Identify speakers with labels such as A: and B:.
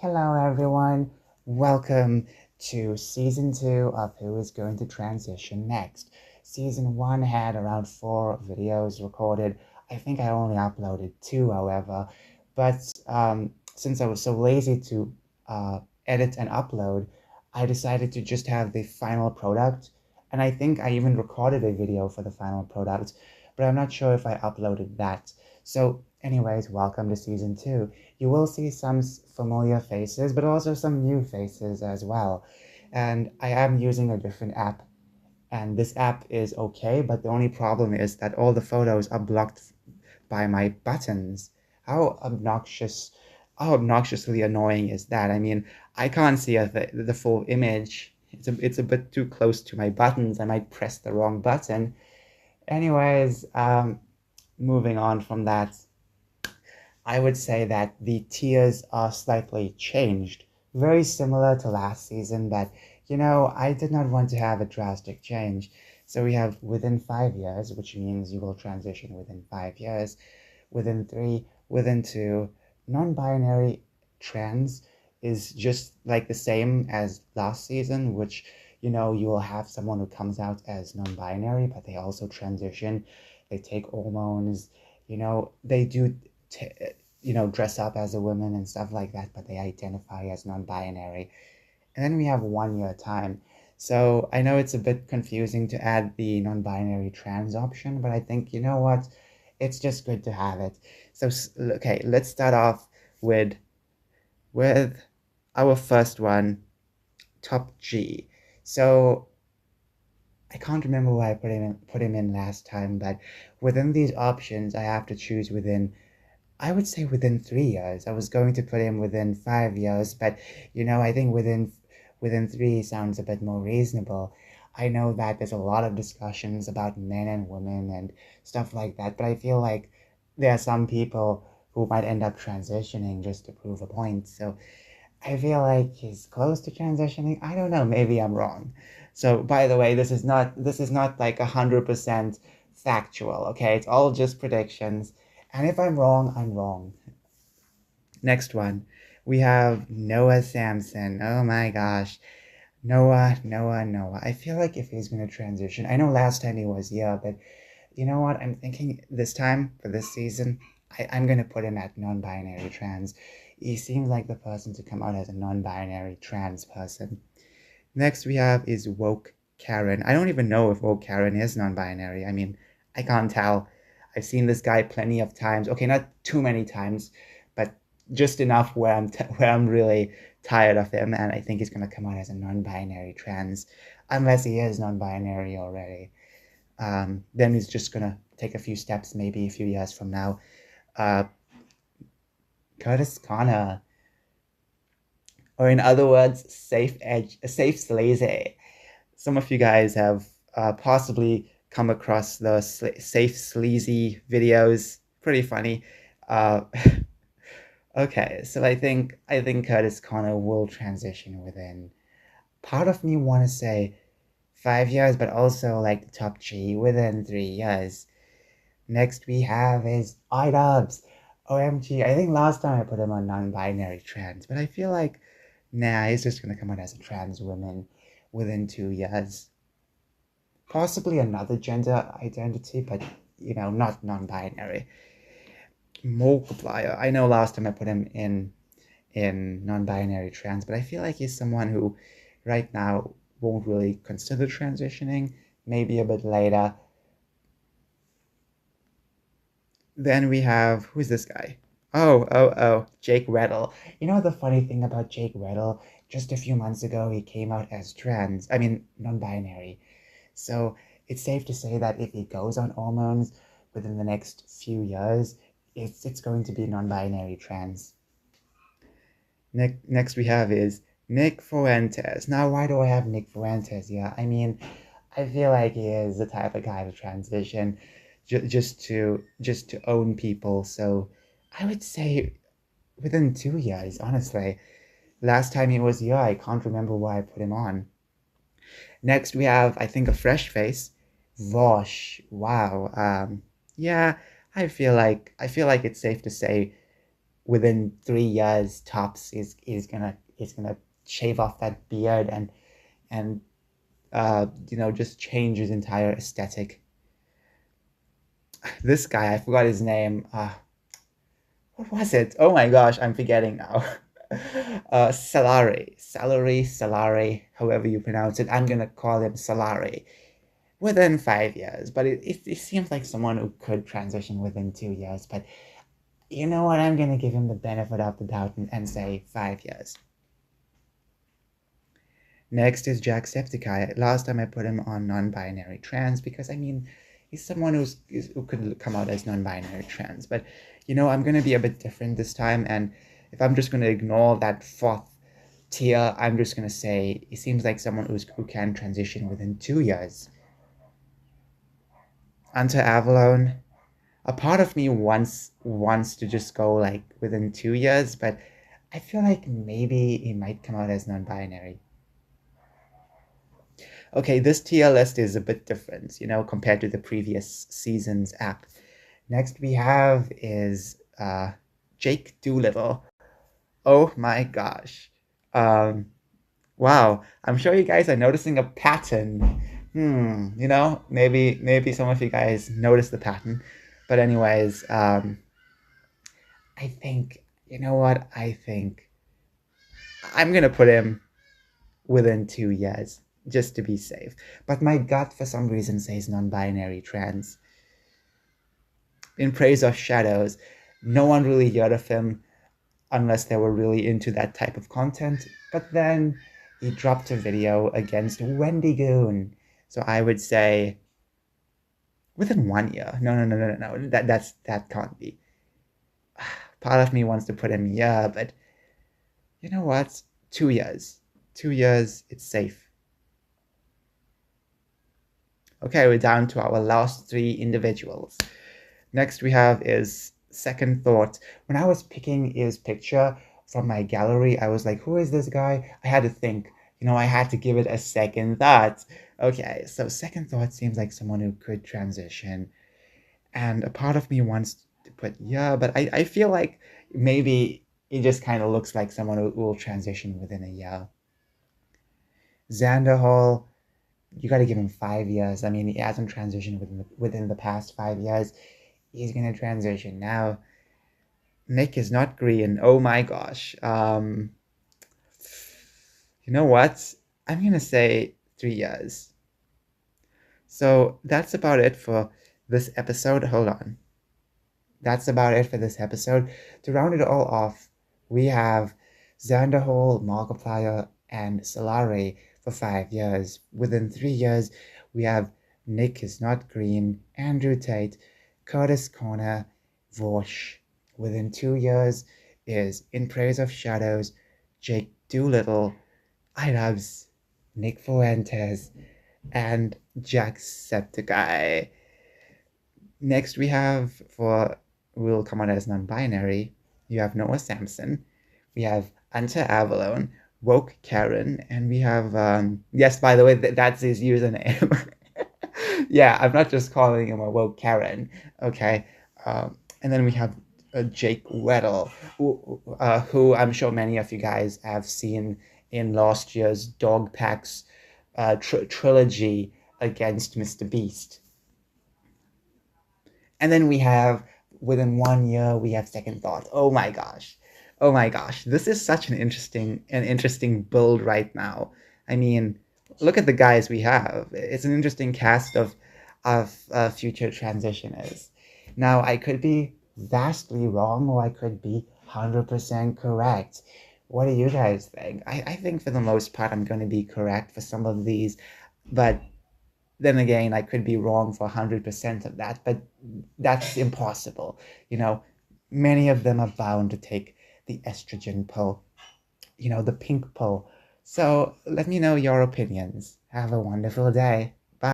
A: Hello, everyone. Welcome to season 2 of Who is Going to Transition Next. Season 1 had around 4 videos recorded. I think I only uploaded 2, however. But since I was so lazy to uh, edit and upload, I decided to just have the final product. And I think I even recorded a video for the final product, but I'm not sure if I uploaded that. So, anyways, welcome to season 2. You will see some familiar faces, but also some new faces as well. And I am using a different app, and this app is okay, but the only problem is that all the photos are blocked by my buttons. How obnoxiously annoying is that? I mean, I can't see the full image. It's a bit too close to my buttons. I might press the wrong button. Anyways, moving on from that, I would say that the tiers are slightly changed, very similar to last season, but I did not want to have a drastic change. So we have within 5 years, which means you will transition within 5 years, within three, within two. Non-binary trans is just like the same as last season, which you will have someone who comes out as non-binary, but they also transition. They take hormones, they do dress up as a woman and stuff like that, but they identify as non-binary. And then we have 1 year time. So I know it's a bit confusing to add the non-binary trans option, but I think, you know what? It's just good to have it. So, okay, let's start off with with our first one, top G. So I can't remember where I put him in last time, but within these options, I have to choose within, I would say, within 3 years. I was going to put him within 5 years, but I think within three sounds a bit more reasonable. I know that there's a lot of discussions about men and women and stuff like that, but I feel like there are some people who might end up transitioning just to prove a point. So I feel like he's close to transitioning. I don't know, maybe I'm wrong. So by the way, this is not like 100% factual, okay? It's all just predictions. And if I'm wrong, I'm wrong. Next one, we have Noah Samson. Oh my gosh. Noah. I feel like if he's going to transition, I know last time he was, yeah, but you know what? I'm thinking this time for this season, I'm going to put him at non binary trans. He seems like the person to come out as a non binary trans person. Next we have is Woke Karen. I don't even know if Woke Karen is non binary. I mean, I can't tell. I've seen this guy plenty of times. Okay, not too many times, but just enough where where I'm really tired of him, and I think he's gonna come out as a non-binary trans, unless he is non-binary already. Then he's just gonna take a few steps, maybe a few years from now. Uh, Curtis Connor, or in other words, safe sleazy. Some of you guys have possibly come across the safe sleazy videos. Pretty funny. Uh, okay, so I think Curtis Connor will transition within. Part of me want to say 5 years, but also like the top G within 3 years. Next we have is iDubbbz. OMG, I think last time I put him on non-binary trans, but I feel like nah, he's just gonna come out as a trans woman within 2 years. Possibly another gender identity, but not non-binary. Multiplier. I know last time I put him in non-binary trans, but I feel like he's someone who right now won't really consider transitioning, maybe a bit later. Then we have, who's this guy? Oh, Jake Reddle. You know the funny thing about Jake Reddle? Just a few months ago, he came out as trans. I mean, non-binary. So it's safe to say that if he goes on hormones within the next few years, it's going to be non-binary trans. Next we have is Nick Fuentes. Now, why do I have Nick Fuentes here? I mean, I feel like he is the type of guy to transition just to own people. So I would say within 2 years, honestly. Last time he was here, I can't remember why I put him on. Next we have, I think, a fresh face, Vosh. Wow. Yeah, I feel like it's safe to say within 3 years tops is gonna shave off that beard and just change his entire aesthetic. This guy, I forgot his name. What was it? Oh my gosh, I'm forgetting now. Salari, however you pronounce it. I'm gonna call him Salari. Within 5 years, but it seems like someone who could transition within 2 years. But you know what? I'm gonna give him the benefit of the doubt and say 5 years. Next is Jacksepticeye. Last time I put him on non-binary trans because I mean, he's someone who could come out as non-binary trans. But I'm gonna be a bit different this time, and if I'm just gonna ignore that fourth tier, I'm just gonna say he seems like someone who can transition within 2 years. Onto Avalon. A part of me wants to just go like within 2 years, but I feel like maybe he might come out as non-binary. Okay, this tier list is a bit different, compared to the previous season's app. Next we have is Jake Doolittle. Oh my gosh. Um, wow, I'm sure you guys are noticing a pattern. Maybe some of you guys noticed the pattern. But anyways, I think, you know what? I think I'm gonna put him within 2 years just to be safe. But my gut, for some reason, says non-binary trans. In Praise of Shadows, no one really heard of him unless they were really into that type of content. But then he dropped a video against Wendy Goon. So I would say within 1 year. No. That can't be. Part of me wants to put him yeah, but you know what? 2 years. 2 years, it's safe. Okay, we're down to our last three individuals. Next we have is Second Thought. When I was picking his picture from my gallery, I was like, who is this guy? I had to think. I had to give it a second thought. Okay, so Second Thought seems like someone who could transition. And a part of me wants to put, yeah, but I feel like maybe it just kind of looks like someone who will transition within a year. Xander Hall, you got to give him 5 years. I mean, he hasn't transitioned within the past 5 years. He's going to transition now. Nick is not green. Oh my gosh. You know what? I'm going to say 3 years. So that's about it for this episode. Hold on. That's about it for this episode. To round it all off, we have Xanderhall, Markiplier, and Solari for 5 years. Within 3 years, we have Nick is not green, Andrew Tate, Curtis Corner, Vosh. Within 2 years is In Praise of Shadows, Jake Doolittle, iLabs, Nick Fuentes, and Jacksepticeye. Next we have will come out as non-binary. You have Noah Sampson. We have Anta Avalon, Woke Karen, and we have yes, by the way, that's his username. Yeah, I'm not just calling him a Woke Karen. Okay, and then we have Jake Weddle, who I'm sure many of you guys have seen in last year's Dog Packs trilogy against Mr. Beast. And then we have, within 1 year, we have Second Thought. Oh my gosh. Oh my gosh. This is such an interesting build right now. I mean, look at the guys we have. It's an interesting cast of future transitioners. Now, I could be vastly wrong, or I could be 100% correct. What do you guys think? I think for the most part, I'm going to be correct for some of these, but then again, I could be wrong for 100% of that, but that's impossible. Many of them are bound to take the estrogen pill, the pink pill. So let me know your opinions. Have a wonderful day.